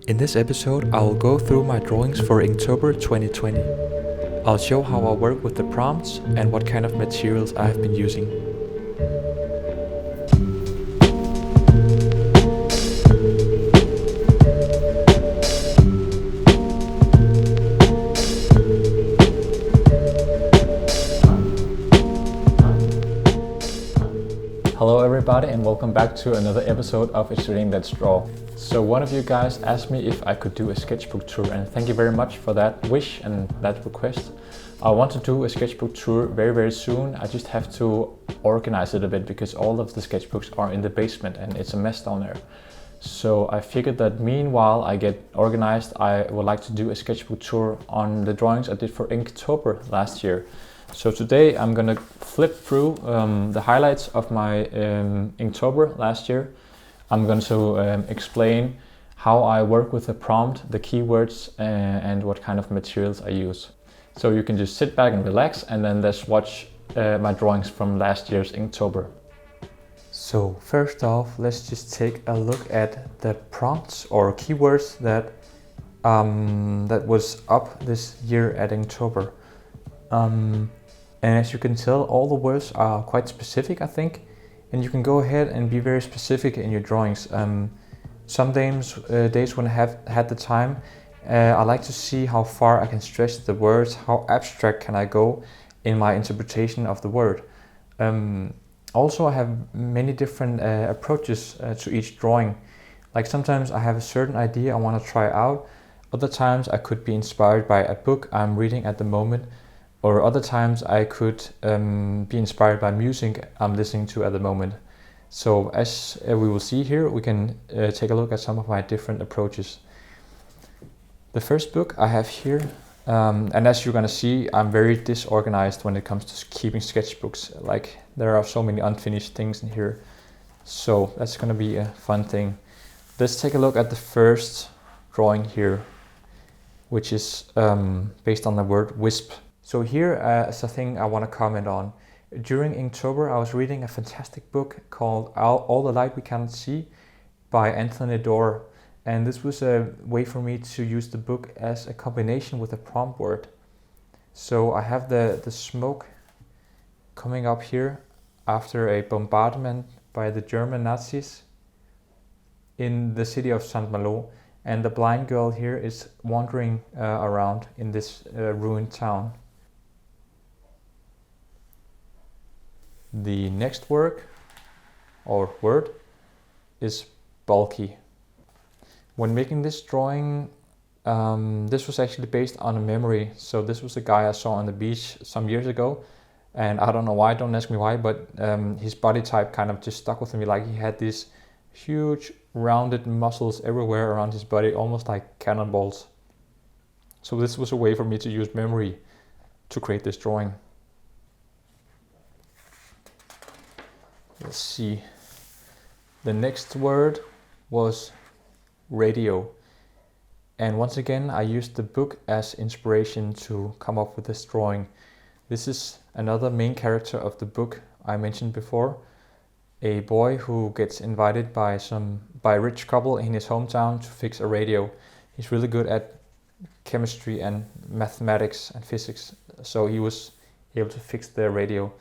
In this episode, I will go through my drawings for Inktober 2020. I'll show how I work with the prompts and what kind of materials I have been using. Hello everybody and welcome back to another episode of It's Reading Let's Draw. So one of you guys asked me if I could do a sketchbook tour, and thank you very much for that wish and that request. I want to do a sketchbook tour very soon. I just have to organize it a bit because all of the sketchbooks are in the basement and it's a mess down there. So I figured that meanwhile I get organized, I would like to do a sketchbook tour on the drawings I did for Inktober last year. So today I'm gonna flip through the highlights of my Inktober last year. I'm going to explain how I work with the prompt, the keywords, and what kind of materials I use. So you can just sit back and relax and then let's watch my drawings from last year's Inktober. So first off, let's just take a look at the prompts or keywords that was up this year at Inktober. And as you can tell, all the words are quite specific, I think. And you can go ahead and be very specific in your drawings. Some days when I have had the time, I like to see how far I can stretch the words, how abstract can I go in my interpretation of the word. Also, I have many different approaches to each drawing. Like sometimes I have a certain idea I want to try out. Other times I could be inspired by a book I'm reading at the moment. Or other times I could be inspired by music I'm listening to at the moment. So as we will see here, we can take a look at some of my different approaches. The first book I have here, and as you're gonna see, I'm very disorganized when it comes to keeping sketchbooks. Like there are so many unfinished things in here. So that's gonna be a fun thing. Let's take a look at the first drawing here, which is based on the word wisp. So here is a thing I want to comment on. During Inktober, I was reading a fantastic book called All the Light We Cannot See by Anthony Doerr. And this was a way for me to use the book as a combination with a prompt word. So I have the smoke coming up here after a bombardment by the German Nazis in the city of Saint-Malo. And the blind girl here is wandering around in this ruined town. The next word is bulky. When making this drawing, this was actually based on a memory. So this was a guy I saw on the beach some years ago, and I don't know why, don't ask me why, but his body type kind of just stuck with me. Like he had these huge rounded muscles everywhere around his body, almost like cannonballs. So this was a way for me to use memory to create this drawing. Let's see. The next word was radio. And once again, I used the book as inspiration to come up with this drawing. This is another main character of the book I mentioned before. A boy who gets invited by a rich couple in his hometown to fix a radio. He's really good at chemistry and mathematics and physics. So he was able to fix the radio.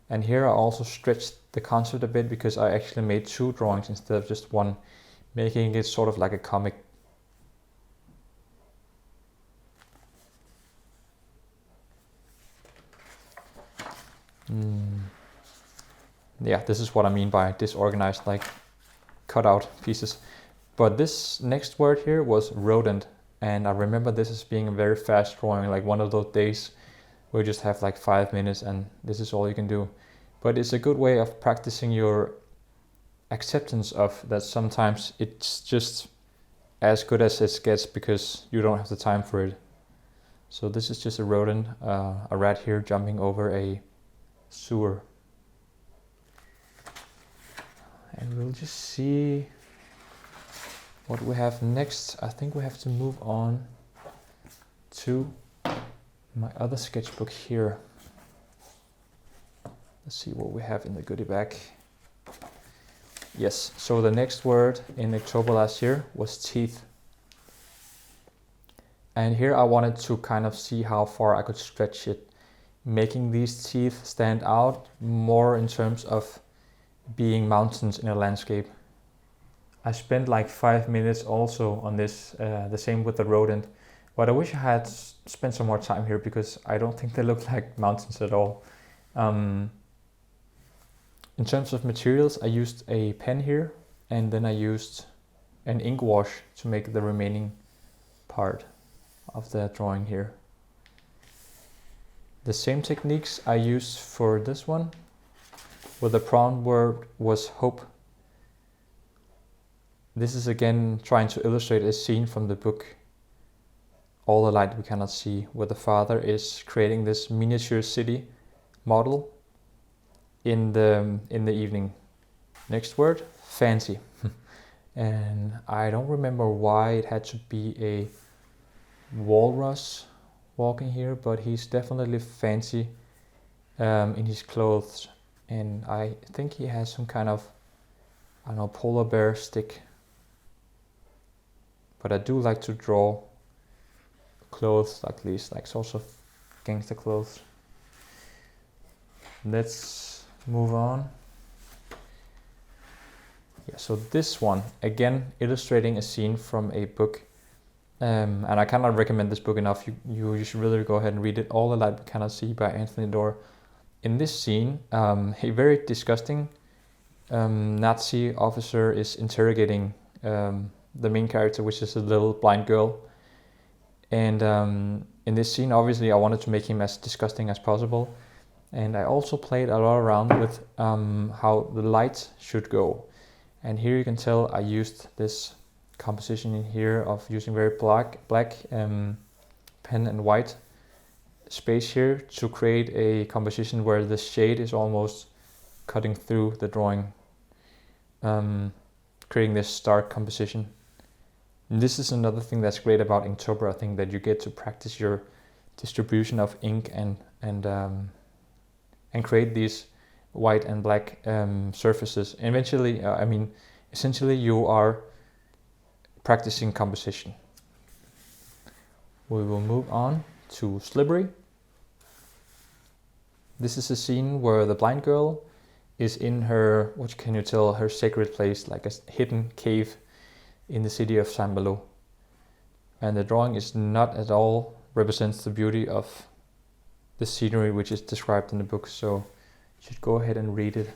And here I also stretched the concept a bit because I actually made two drawings instead of just one, making it sort of like a comic. Yeah, this is what I mean by disorganized, like cut out pieces. But this next word here was rodent. And I remember this as being a very fast drawing, like one of those days where you just have like 5 minutes and this is all you can do. But it's a good way of practicing your acceptance of that sometimes it's just as good as it gets because you don't have the time for it. So this is just a rodent, a rat here jumping over a sewer. And we'll just see what we have next. I think we have to move on to my other sketchbook here. Let's see what we have in the goodie bag. Yes, so the next word in October last year was teeth. And here I wanted to kind of see how far I could stretch it, making these teeth stand out more in terms of being mountains in a landscape. I spent like 5 minutes also on this, the same with the rodent, but I wish I had spent some more time here because I don't think they look like mountains at all. In terms of materials, I used a pen here, and then I used an ink wash to make the remaining part of the drawing here. The same techniques I used for this one, where the prompt word was hope. This is again trying to illustrate a scene from the book All the Light We Cannot See, where the father is creating this miniature city model in the evening. Next word, fancy. And I don't remember why it had to be a walrus walking here, but he's definitely fancy in his clothes, and I think he has some kind of, I don't know, polar bear stick. But I do like to draw clothes like these, like sorts of gangster clothes. Let's move on. Yeah, so this one, again, illustrating a scene from a book. And I cannot recommend this book enough. You should really go ahead and read it. All the Light We Cannot See by Anthony Doerr. In this scene, a very disgusting Nazi officer is interrogating the main character, which is a little blind girl. And in this scene, obviously, I wanted to make him as disgusting as possible. And I also played a lot around with how the light should go. And here you can tell I used this composition in here of using very black pen and white space here to create a composition where the shade is almost cutting through the drawing, creating this stark composition. And this is another thing that's great about Inktober, I think, that you get to practice your distribution of ink and create these white and black surfaces. Eventually, essentially you are practicing composition. We will move on to Slippery. This is a scene where the blind girl is in her, what can you tell, her sacred place, like a hidden cave in the city of San Malo. And the drawing is not at all represents the beauty of the scenery which is described in the book, so you should go ahead and read it.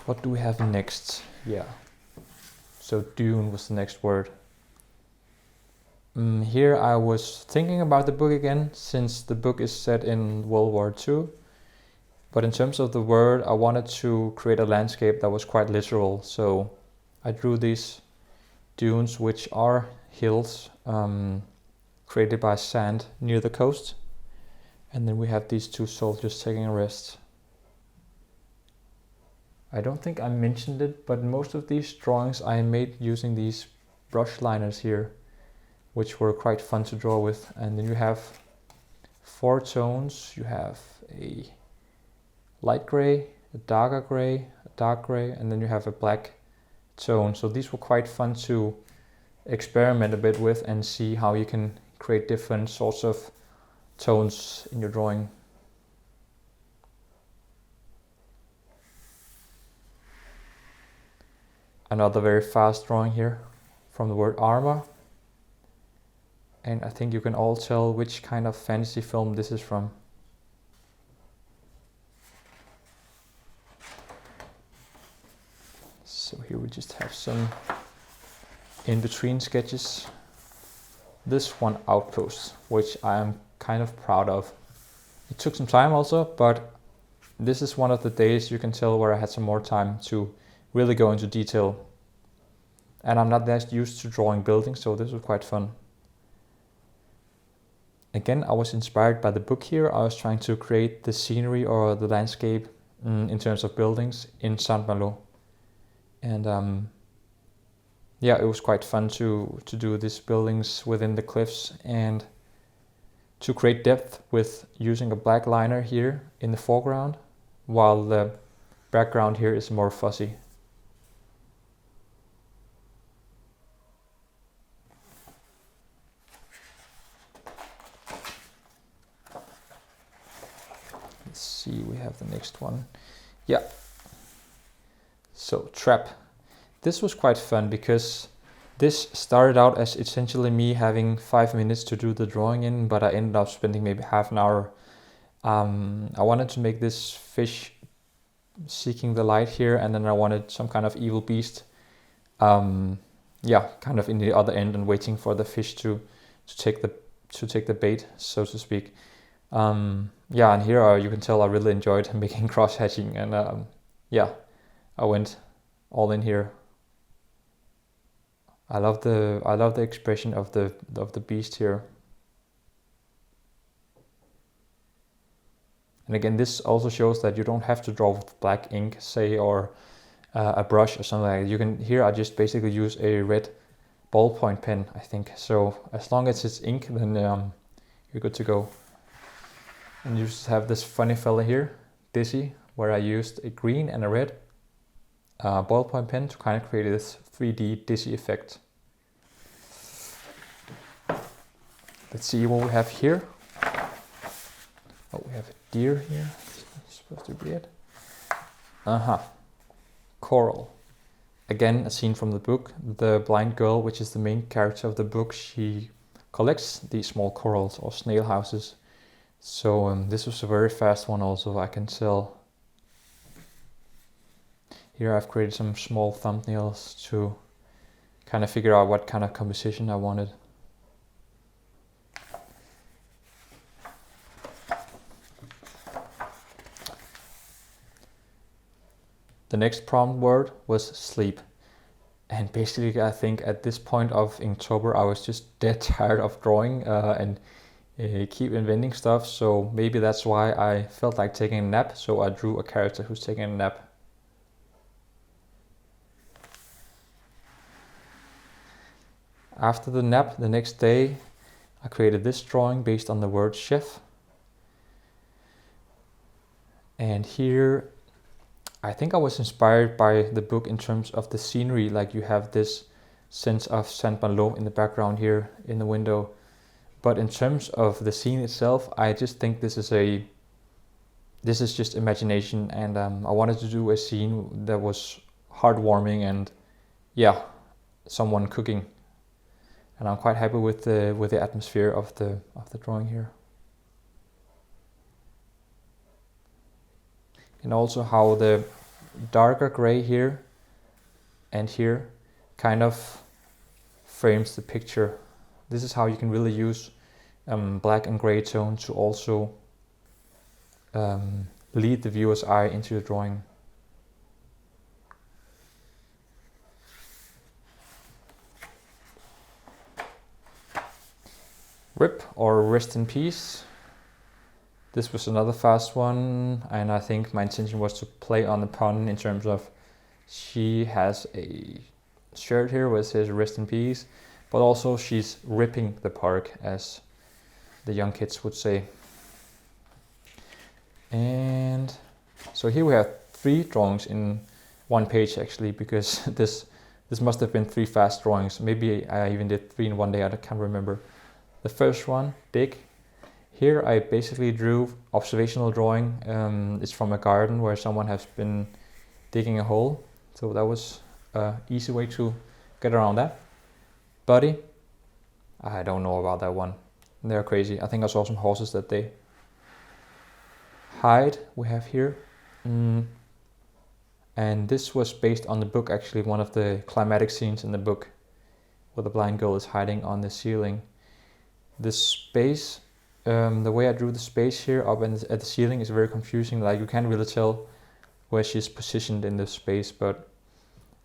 What do we have next? Yeah. So dune was the next word. Here I was thinking about the book again, since the book is set in World War II. But in terms of the word, I wanted to create a landscape that was quite literal. So I drew these dunes, which are hills created by sand near the coast. And then we have these two soldiers taking a rest. I don't think I mentioned it, but most of these drawings I made using these brush liners here, which were quite fun to draw with. And then you have 4 tones. You have a light gray, a darker gray, a dark gray, and then you have a black tone. So these were quite fun to experiment a bit with and see how you can create different sorts of tones in your drawing. Another very fast drawing here from the word armor. And I think you can all tell which kind of fantasy film this is from. So here we just have some in-between sketches. This one, Outpost, which I am kind of proud of. It took some time also, but this is one of the days you can tell where I had some more time to really go into detail. And I'm not that used to drawing buildings, so this was quite fun. Again, I was inspired by the book here. I was trying to create the scenery or the landscape in terms of buildings in San Malo. And yeah, it was quite fun to do these buildings within the cliffs and to create depth with using a black liner here in the foreground, while the background here is more fuzzy. Let's see, we have the next one. Yeah. So trap. This was quite fun because this started out as essentially me having 5 minutes to do the drawing in, but I ended up spending maybe half an hour. I wanted to make this fish seeking the light here, and then I wanted some kind of evil beast, yeah, kind of in the other end and waiting for the fish to take the bait, so to speak. Yeah, and here you can tell I really enjoyed making cross hatching, and yeah, I went all in here. I love the expression of the beast here. And again, this also shows that you don't have to draw with black ink, say, or a brush or something like that. You can, here I just basically use a red ballpoint pen, I think. So as long as it's ink, then you're good to go. And you just have this funny fella here, Dizzy, where I used a green and a red ballpoint pen to kind of create this 3D Dizzy effect. Let's see what we have here. Oh, we have a deer here. It's supposed to be it. Coral. Again, a scene from the book. The blind girl, which is the main character of the book, she collects these small corals or snail houses. So this was a very fast one also, I can tell. Here I've created some small thumbnails to kind of figure out what kind of composition I wanted. The next prompt word was sleep. And basically I think at this point of Inktober I was just dead tired of drawing and keep inventing stuff, so maybe that's why I felt like taking a nap, so I drew a character who's taking a nap. After the nap, the next day, I created this drawing based on the word chef. And here, I think I was inspired by the book in terms of the scenery, like you have this sense of Saint Malo in the background here in the window. But in terms of the scene itself, I just think this is just imagination, and I wanted to do a scene that was heartwarming and yeah, someone cooking. And I'm quite happy with the atmosphere of the drawing here. And also how the darker gray here and here kind of frames the picture. This is how you can really use black and gray tone to also lead the viewer's eye into the drawing. RIP, or rest in peace. This was another fast one, and I think my intention was to play on the pun in terms of she has a shirt here where it says rest in peace, but also she's ripping the park, as the young kids would say. And so here we have 3 drawings in one page actually, because this must have been 3 fast drawings. Maybe I even did 3 in one day, I can't remember. The first one, dig. Here I basically drew observational drawing. It's from a garden where someone has been digging a hole. So that was an easy way to get around that. Buddy, I don't know about that one. They're crazy. I think I saw some horses that day. Hide we have here. And this was based on the book actually, one of the climatic scenes in the book where the blind girl is hiding on the ceiling. The space, the way I drew the space here up at the ceiling is very confusing. Like you can't really tell where she's positioned in the space, but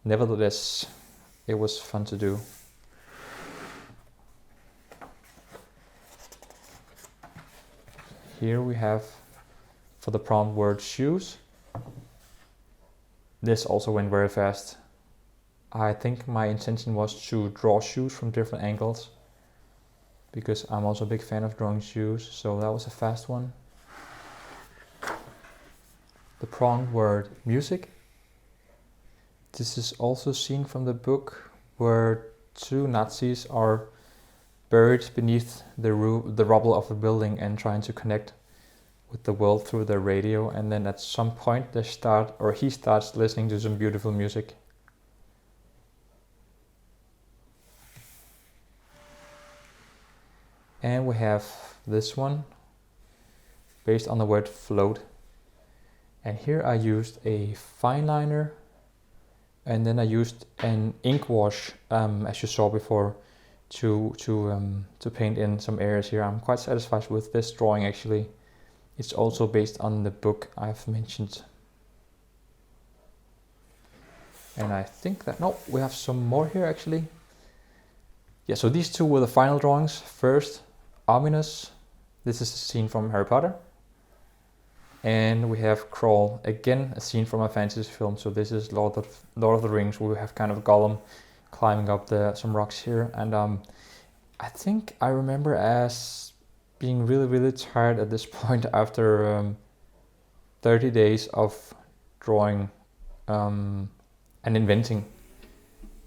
nevertheless, it was fun to do. Here we have, for the prompt word, shoes. This also went very fast. I think my intention was to draw shoes from different angles, because I'm also a big fan of drawing shoes, so that was a fast one. The prompt word, music. This is also seen from the book where 2 Nazis are buried beneath the rubble of the building and trying to connect with the world through the radio, and then at some point he starts listening to some beautiful music. And we have this one based on the word float. And here I used a fine liner, and then I used an ink wash, as you saw before, to paint in some areas here. I'm quite satisfied with this drawing actually. It's also based on the book I've mentioned. And I think that, no, we have some more here actually. Yeah, so these two were the final drawings. First, Ominous. This is a scene from Harry Potter. And we have Crawl, again a scene from a fantasy film. So this is Lord of the Rings, where we have kind of Gollum climbing up some rocks here. And I think I remember as being really tired at this point after 30 days of drawing and inventing.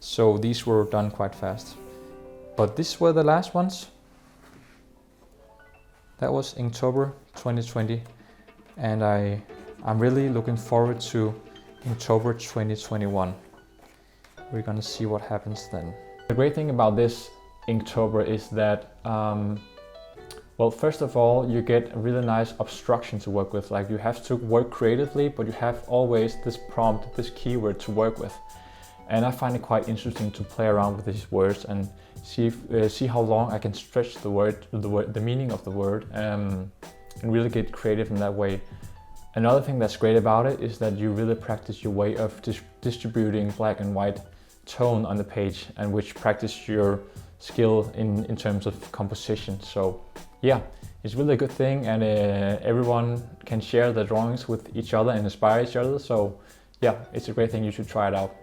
So these were done quite fast. But these were the last ones. That was Inktober 2020. And I'm really looking forward to Inktober 2021. We're gonna see what happens then. The great thing about this Inktober is that, well, first of all, you get a really nice abstraction to work with. Like, you have to work creatively, but you have always this prompt, this keyword to work with. And I find it quite interesting to play around with these words and see how long I can stretch the meaning of the word, and really get creative in that way. Another thing that's great about it is that you really practice your way of distributing black and white tone on the page, and which practice your skill in terms of composition. So yeah, it's really a good thing, and everyone can share the drawings with each other and inspire each other. So yeah, it's a great thing. You should try it out.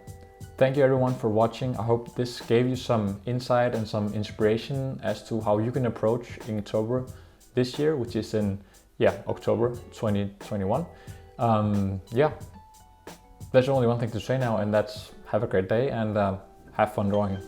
Thank you everyone for watching. I hope this gave you some insight and some inspiration as to how you can approach Inktober this year, which is in October 2021. Yeah, there's only one thing to say now, and that's have a great day and have fun drawing.